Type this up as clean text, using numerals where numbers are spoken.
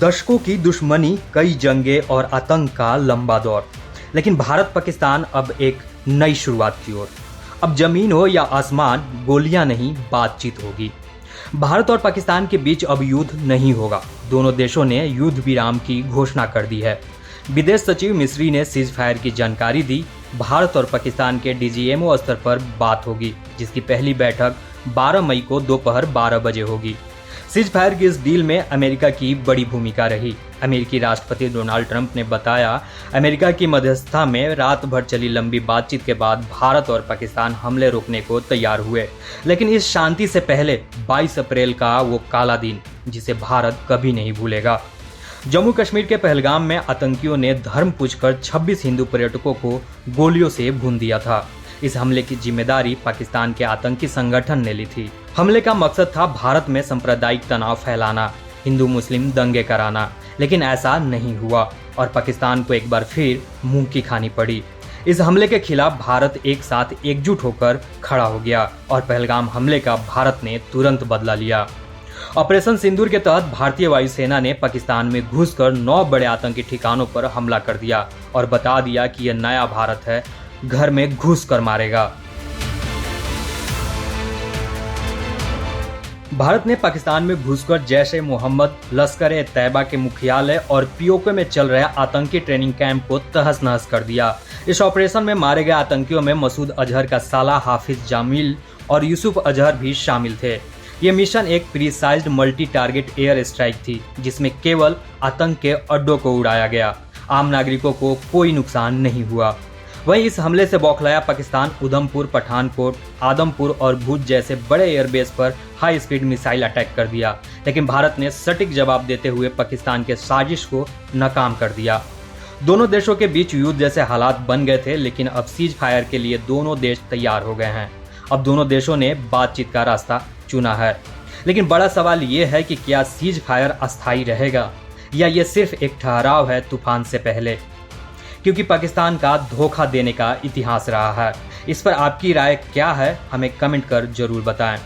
दशकों की दुश्मनी, कई जंगें और आतंक का लंबा दौर। लेकिन भारत पाकिस्तान अब एक नई शुरुआत की ओर। अब जमीन हो या आसमान, गोलियां नहीं, बातचीत होगी। भारत और पाकिस्तान के बीच अब युद्ध नहीं होगा। दोनों देशों ने युद्ध विराम की घोषणा कर दी है। विदेश सचिव मिस्री ने सीज फायर की जानकारी दी। भारत और पाकिस्तान के डीजीएमओ स्तर पर बात होगी, जिसकी पहली बैठक 12 मई को दोपहर 12 बजे होगी। सीज फायर की इस डील में अमेरिका की बड़ी भूमिका रही। अमेरिकी राष्ट्रपति डोनाल्ड ट्रंप ने बताया, अमेरिका की मध्यस्थता में रात भर चली लंबी बातचीत के बाद भारत और पाकिस्तान हमले रोकने को तैयार हुए। लेकिन इस शांति से पहले 22 अप्रैल का वो काला दिन, जिसे भारत कभी नहीं भूलेगा। जम्मू कश्मीर के पहलगाम में आतंकियों ने धर्म पूछकर 26 हिंदू पर्यटकों को गोलियों से भून दिया था। इस हमले की जिम्मेदारी पाकिस्तान के आतंकी संगठन ने ली थी। हमले का मकसद था भारत में सांप्रदायिक तनाव फैलाना, हिंदू मुस्लिम दंगे कराना। लेकिन ऐसा नहीं हुआ और पाकिस्तान को एक बार फिर मुंह की खानी पड़ी। इस हमले के खिलाफ भारत एक साथ एकजुट होकर खड़ा हो गया और पहलगाम हमले का भारत ने तुरंत बदला लिया। ऑपरेशन सिंदूर के तहत भारतीय वायुसेना ने पाकिस्तान में घुसकर 9 बड़े आतंकी ठिकानों पर हमला कर दिया और बता दिया कि यह नया भारत है, घर में घुस कर मारेगा। भारत ने पाकिस्तान में घुसकर जैश ए मोहम्मद, लश्कर ए तैयबा के मुख्यालय और पीओके में चल रहे आतंकी ट्रेनिंग कैंप को तहस नहस कर दिया। इस ऑपरेशन में मारे गए आतंकियों में मसूद अजहर का साला हाफिज जामिल और यूसुफ अजहर भी शामिल थे। ये मिशन एक प्रीसाइज्ड मल्टी टारगेट एयर स्ट्राइक थी, जिसमें केवल आतंक के अड्डों को उड़ाया गया। आम नागरिकों को कोई नुकसान नहीं हुआ। वहीं इस हमले से बौखलाया पाकिस्तान उधमपुर, पठानकोट, आदमपुर और भुज जैसे बड़े एयरबेस पर हाई स्पीड मिसाइल अटैक कर दिया। लेकिन भारत ने सटीक जवाब देते हुए पाकिस्तान के साजिश को नाकाम कर दिया। दोनों देशों के बीच युद्ध जैसे हालात बन गए थे, लेकिन अब सीज फायर के लिए दोनों देश तैयार हो गए हैं। अब दोनों देशों ने बातचीत का रास्ता चुना है। लेकिन बड़ा सवाल ये है कि क्या सीज फायर अस्थायी रहेगा या ये सिर्फ एक ठहराव है तूफान से पहले, क्योंकि पाकिस्तान का धोखा देने का इतिहास रहा है। इस पर आपकी राय क्या है, हमें कमेंट कर जरूर बताएं।